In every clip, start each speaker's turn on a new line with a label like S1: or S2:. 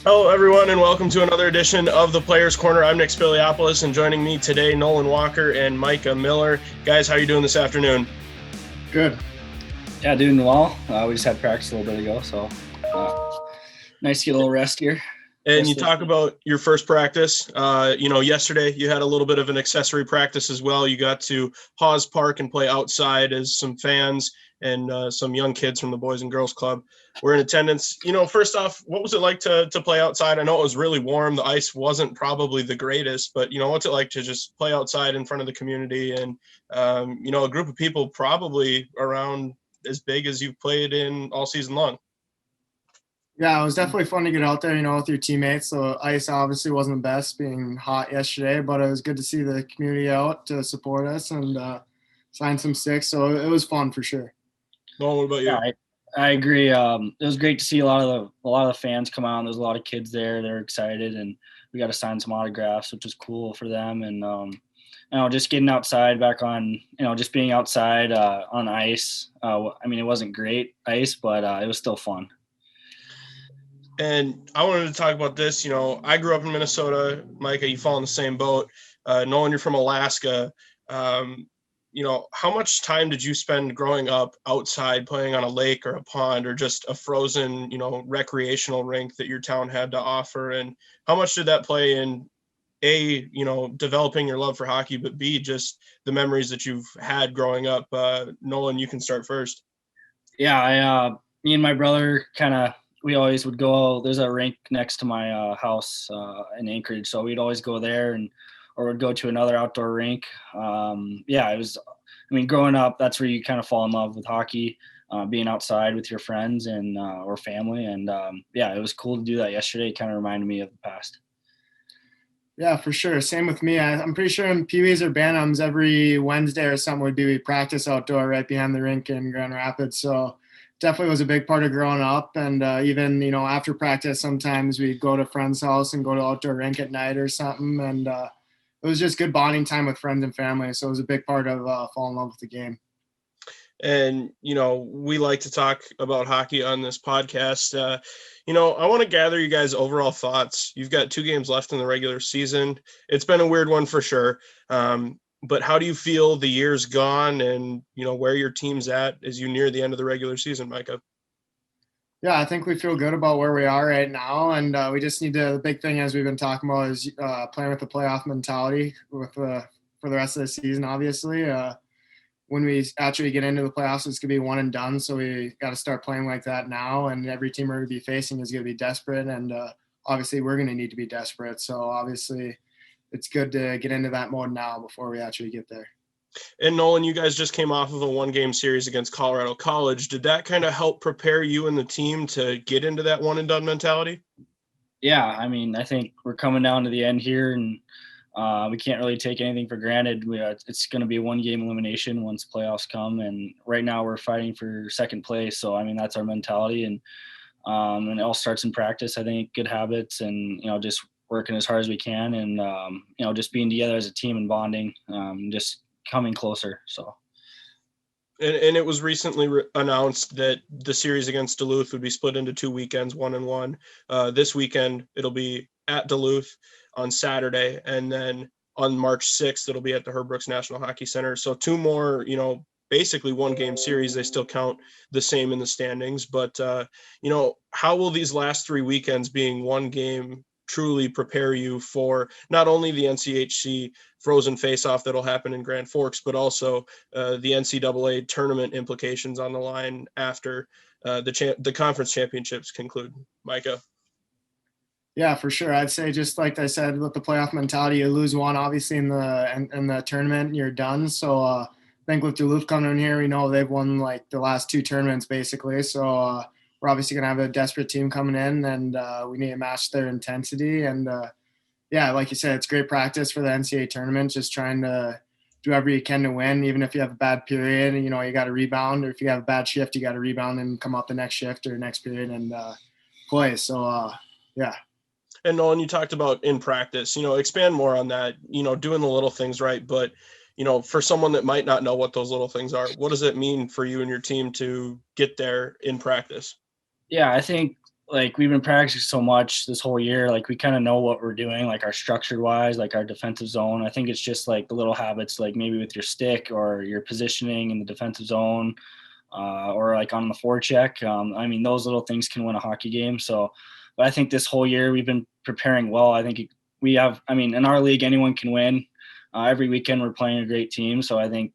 S1: Hello, everyone, and welcome to another edition of the Players Corner. I'm Nick Spiliopoulos, and joining me today, Nolan Walker and Micah Miller. Guys, how are you doing this afternoon?
S2: Good.
S3: Yeah, doing well. We just had practice a little bit ago, so nice to get a little rest here.
S1: And you talk about your first practice. Yesterday you had a little bit of an accessory practice as well. You got to Hawes Park and play outside as some fans and some young kids from the Boys and Girls Club were in attendance. First off, what was it like to play outside? I know it was really warm. The ice wasn't probably the greatest, but, what's it like to just play outside in front of the community and, a group of people probably around as big as you've played in all season long?
S2: Yeah, it was definitely fun to get out there, with your teammates. So ice obviously wasn't the best being hot yesterday, but it was good to see the community out to support us and sign some sticks. So it was fun for sure.
S1: Well, what about you?
S3: Yeah, I agree. It was great to see a lot of the fans come out. There's a lot of kids there. They're excited, and we got to sign some autographs, which was cool for them. And just getting outside back on, just being outside on ice. It wasn't great ice, but it was still fun.
S1: And I wanted to talk about this. I grew up in Minnesota. Micah, you fall in the same boat. Nolan, you're from Alaska. How much time did you spend growing up outside playing on a lake or a pond or just a frozen, recreational rink that your town had to offer? And how much did that play in, A, developing your love for hockey, but B, just the memories that you've had growing up? Nolan, you can start first.
S3: Yeah, me and my brother we always would go. There's a rink next to my house in Anchorage, so we'd always go there or would go to another outdoor rink. It was. Growing up, that's where you kind of fall in love with hockey, being outside with your friends and or family, and it was cool to do that yesterday. It kind of reminded me of the past.
S2: Yeah, for sure. Same with me. I'm pretty sure in Pee-wees or Bantams every Wednesday or something would be practice outdoor right behind the rink in Grand Rapids. So definitely was a big part of growing up. And even, after practice, sometimes we'd go to a friend's house and go to outdoor rink at night or something. And it was just good bonding time with friends and family. So it was a big part of falling in love with the game.
S1: And, we like to talk about hockey on this podcast. I want to gather you guys' overall thoughts. You've got 2 games left in the regular season. It's been a weird one for sure. But how do you feel the year's gone and, where your team's at as you near the end of the regular season, Micah?
S2: Yeah, I think we feel good about where we are right now. And we just need to, the big thing as we've been talking about is playing with the playoff mentality for the rest of the season, obviously. When we actually get into the playoffs, it's going to be one and done. So we got to start playing like that now. And every team we're going to be facing is going to be desperate. And obviously we're going to need to be desperate. So obviously it's good to get into that mode now before we actually get there.
S1: And Nolan, you guys just came off of a 1-game series against Colorado College. Did that kind of help prepare you and the team to get into that one and done mentality?
S3: Yeah, I think we're coming down to the end here, and we can't really take anything for granted. It's going to be a 1-game elimination once playoffs come, and right now we're fighting for second place. So that's our mentality, and it all starts in practice. I think good habits, and just working as hard as we can, and just being together as a team and bonding, just coming closer. So.
S1: And it was recently announced that the series against Duluth would be split into 2 weekends, 1 and 1. This weekend, it'll be at Duluth on Saturday. And then on March 6th, it'll be at the Herb Brooks National Hockey Center. So 2 more, basically 1-game series. They still count the same in the standings. But, how will these last 3 weekends being 1 game truly prepare you for not only the NCHC frozen face-off that'll happen in Grand Forks, but also the NCAA tournament implications on the line after the conference championships conclude? Micah?
S2: Yeah, for sure. I'd say just like I said, with the playoff mentality, you lose one obviously in the tournament, you're done. So I think with Duluth coming in here, we know they've won like the last 2 tournaments basically. So we're obviously going to have a desperate team coming in, and we need to match their intensity. And, like you said, it's great practice for the NCAA tournament, just trying to do whatever you can to win, even if you have a bad period, and, you got to rebound. Or if you have a bad shift, you got to rebound and come up the next shift or next period and play. So, yeah.
S1: And Nolan, you talked about in practice, expand more on that, doing the little things right. But, for someone that might not know what those little things are, what does it mean for you and your team to get there in practice?
S3: Yeah, I think like we've been practicing so much this whole year, like we kind of know what we're doing, like our structured wise, like our defensive zone. I think it's just like the little habits, like maybe with your stick or your positioning in the defensive zone, or like on the forecheck. I mean, those little things can win a hockey game. So, but I think this whole year we've been preparing well. I think we have, I mean, in our league, anyone can win. Every weekend we're playing a great team. So I think,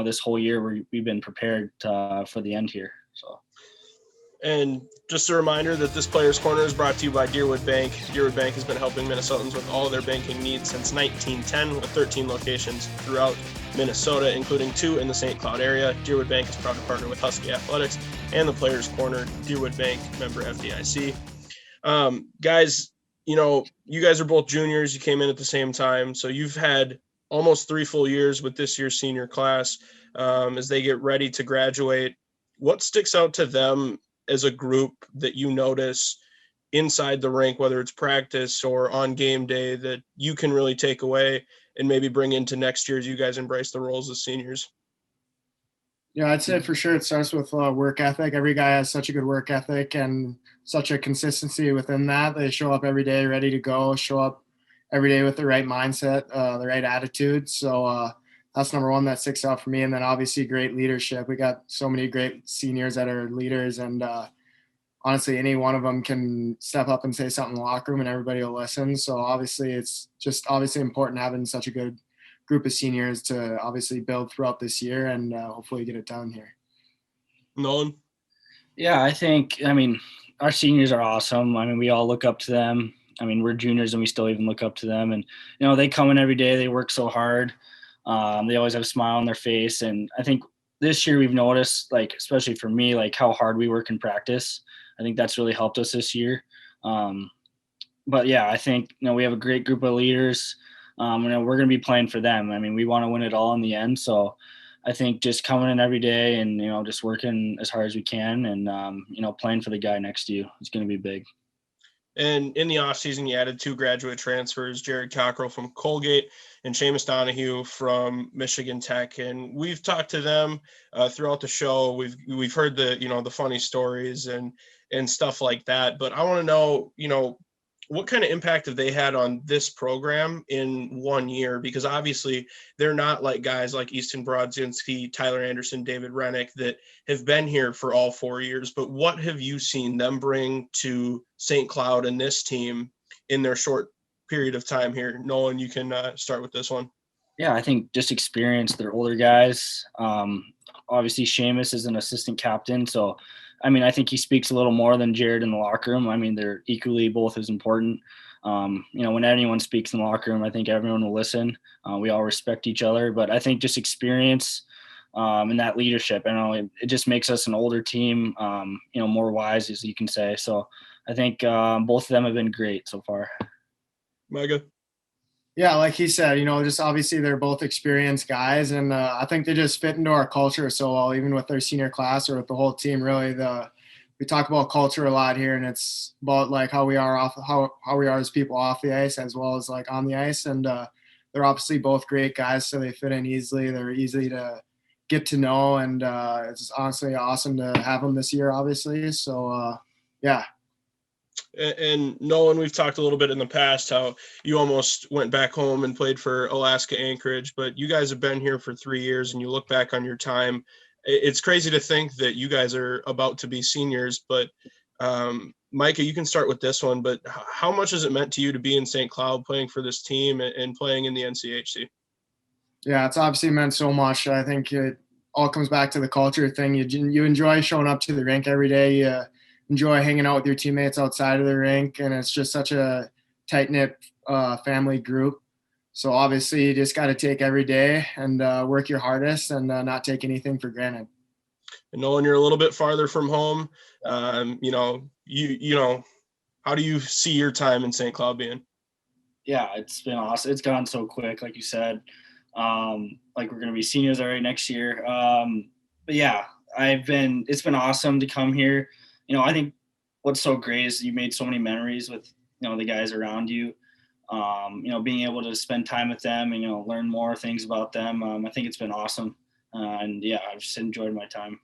S3: this whole year we've been prepared for the end here. So.
S1: And just a reminder that this Players Corner is brought to you by Deerwood Bank. Deerwood Bank has been helping Minnesotans with all of their banking needs since 1910 with 13 locations throughout Minnesota, including 2 in the St. Cloud area. Deerwood Bank is proud to partner with Husky Athletics and the Players Corner. Deerwood Bank, member FDIC. Guys, you guys are both juniors. You came in at the same time. So you've had almost 3 full years with this year's senior class as they get ready to graduate. What sticks out to them as a group that you notice inside the rink, whether it's practice or on game day, that you can really take away and maybe bring into next year as you guys embrace the roles as seniors?
S2: Yeah, I'd say for sure it starts with work ethic. Every guy has such a good work ethic and such a consistency within that. They show up every day ready to go, show up every day with the right mindset, the right attitude. So that's number one that sticks out for me. And then obviously great leadership. We got so many great seniors that are leaders, and honestly, any one of them can step up and say something in the locker room and everybody will listen. So obviously it's just obviously important having such a good group of seniors to obviously build throughout this year and hopefully get it done here.
S1: Nolan?
S3: Yeah, I mean, our seniors are awesome. I mean, we all look up to them. I mean, we're juniors and we still even look up to them. And, they come in every day. They work so hard. They always have a smile on their face. And I think this year we've noticed, like, especially for me, like how hard we work in practice. I think that's really helped us this year. But yeah, I think, we have a great group of leaders. We're going to be playing for them. I mean, we want to win it all in the end. So I think just coming in every day and, just working as hard as we can and, playing for the guy next to you is going to be big.
S1: And in the offseason, you added 2 graduate transfers, Jared Cockrell from Colgate and Seamus Donahue from Michigan Tech. And we've talked to them throughout the show. We've heard the funny stories and stuff like that. But I want to know, what kind of impact have they had on this program in 1 year? Because obviously they're not like guys like Easton Brodzinski, Tyler Anderson, David Rennick that have been here for all 4 years. But what have you seen them bring to St. Cloud and this team in their short period of time here? Nolan, you can start with this one.
S3: Yeah, I think just experience. They're older guys. Obviously Seamus is an assistant captain. So, I mean, I think he speaks a little more than Jared in the locker room. I mean, they're equally both as important. When anyone speaks in the locker room, I think everyone will listen. We all respect each other, but I think just experience and that leadership, it just makes us an older team, more wise, as you can say. So I think both of them have been great so far.
S1: Mega.
S2: Yeah, like he said, just obviously they're both experienced guys, and I think they just fit into our culture so well, even with their senior class or with the whole team. Really, we talk about culture a lot here, and it's about like how we are as people off the ice as well as like on the ice. And they're obviously both great guys, so they fit in easily. They're easy to get to know, and it's honestly awesome to have them this year, obviously. So yeah.
S1: And Nolan, we've talked a little bit in the past how you almost went back home and played for Alaska Anchorage, but you guys have been here for 3 years and you look back on your time. It's crazy to think that you guys are about to be seniors, but Micah, you can start with this one, but how much has it meant to you to be in St. Cloud playing for this team and playing in the NCHC?
S2: Yeah, it's obviously meant so much. I think it all comes back to the culture thing. You enjoy showing up to the rink every day. You enjoy hanging out with your teammates outside of the rink, and it's just such a tight-knit family group. So obviously you just got to take every day and work your hardest and not take anything for granted.
S1: And Nolan, you're a little bit farther from home. How do you see your time in St. Cloud being?
S3: Yeah, it's been awesome. It's gone so quick, like you said. Like we're going to be seniors already next year. But yeah, it's been awesome to come here. I think what's so great is you made so many memories with, the guys around you. Being able to spend time with them and, learn more things about them. I think it's been awesome. And yeah, I've just enjoyed my time.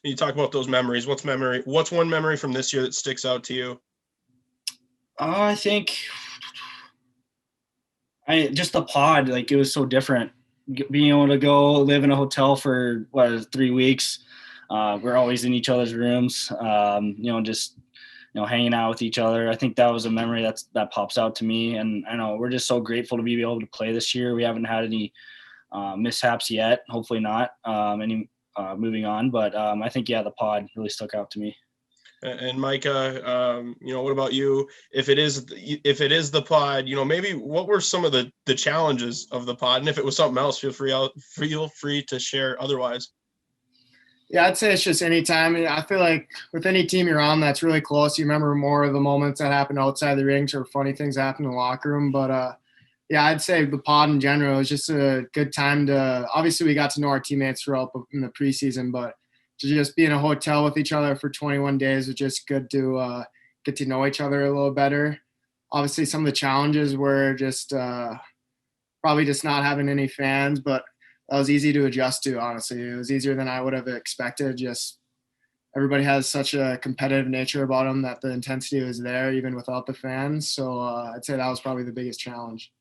S1: You talk about those memories. What's one memory from this year that sticks out to you?
S3: I think just the pod, like it was so different. Being able to go live in a hotel for 3 weeks. We're always in each other's rooms, just hanging out with each other. I think that was a memory that pops out to me. And I know we're just so grateful to be able to play this year. We haven't had any mishaps yet. Hopefully not moving on. But I think, the pod really stuck out to me.
S1: And Micah, what about you? If it is the pod, maybe what were some of the challenges of the pod? And if it was something else, feel free to share otherwise.
S2: Yeah, I'd say it's just any time. I feel like with any team you're on that's really close, you remember more of the moments that happen outside the rings or funny things happen in the locker room. But I'd say the pod in general is just a good time to. Obviously, we got to know our teammates throughout in the preseason, but to just be in a hotel with each other for 21 days was just good to get to know each other a little better. Obviously, some of the challenges were just probably just not having any fans, but that was easy to adjust to, honestly. It was easier than I would have expected. Just everybody has such a competitive nature about them that the intensity was there even without the fans. So I'd say that was probably the biggest challenge.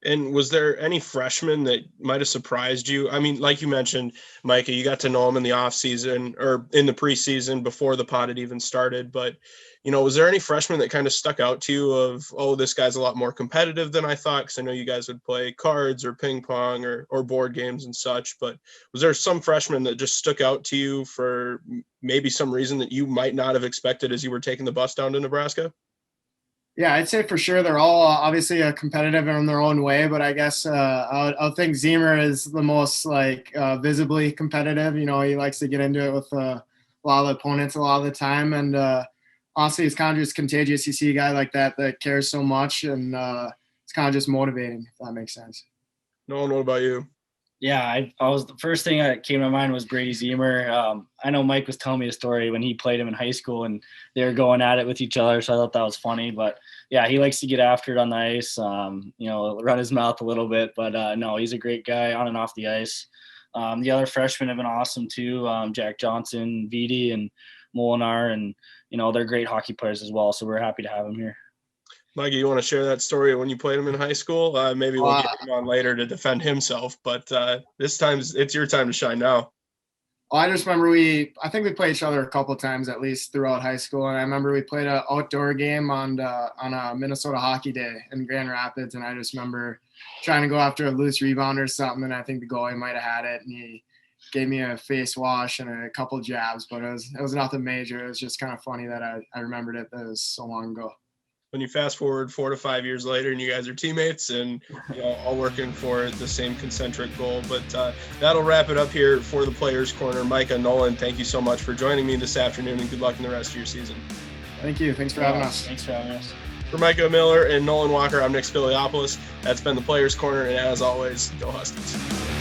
S1: And was there any freshmen that might have surprised you? I mean, like you mentioned, Micah, you got to know them in the off season or in the preseason before the pod had even started. But, was there any freshmen that kind of stuck out to you of, oh, this guy's a lot more competitive than I thought? Because I know you guys would play cards or ping pong or board games and such. But was there some freshman that just stuck out to you for maybe some reason that you might not have expected as you were taking the bus down to Nebraska?
S2: Yeah, I'd say for sure they're all obviously competitive in their own way, but I guess I think Zeimer is the most visibly competitive. He likes to get into it with a lot of the opponents a lot of the time, and honestly, it's kind of just contagious. You see a guy like that cares so much, and it's kind of just motivating, if that makes sense.
S1: Nolan, what about you?
S3: Yeah, I was the first thing that came to mind was Brady Zeimer. I know Mike was telling me a story when he played him in high school and they were going at it with each other. So I thought that was funny, but yeah, he likes to get after it on the ice, run his mouth a little bit, but no, he's a great guy on and off the ice. The other freshmen have been awesome too. Jack Johnson, Vitti and Molinar, and, they're great hockey players as well. So we're happy to have them here.
S1: Mikey, you want to share that story when you played him in high school? Maybe we'll get him on later to defend himself, but this time it's your time to shine now.
S2: I just remember I think we played each other a couple of times at least throughout high school, and I remember we played an outdoor game on a Minnesota Hockey Day in Grand Rapids, and I just remember trying to go after a loose rebound or something, and I think the goalie might have had it, and he gave me a face wash and a couple jabs, but it was nothing major. It was just kind of funny that I remembered it. That was so long ago.
S1: When you fast forward 4 to 5 years later and you guys are teammates and all working for the same concentric goal. But that'll wrap it up here for the Players Corner. Micah, Nolan, thank you so much for joining me this afternoon, and good luck in the rest of your season.
S2: Thank you. Thanks for having us.
S3: Thanks for having us.
S1: For Micah Miller and Nolan Walker, I'm Nick Spiliopoulos. That's been the Players Corner, and as always, go Huskies.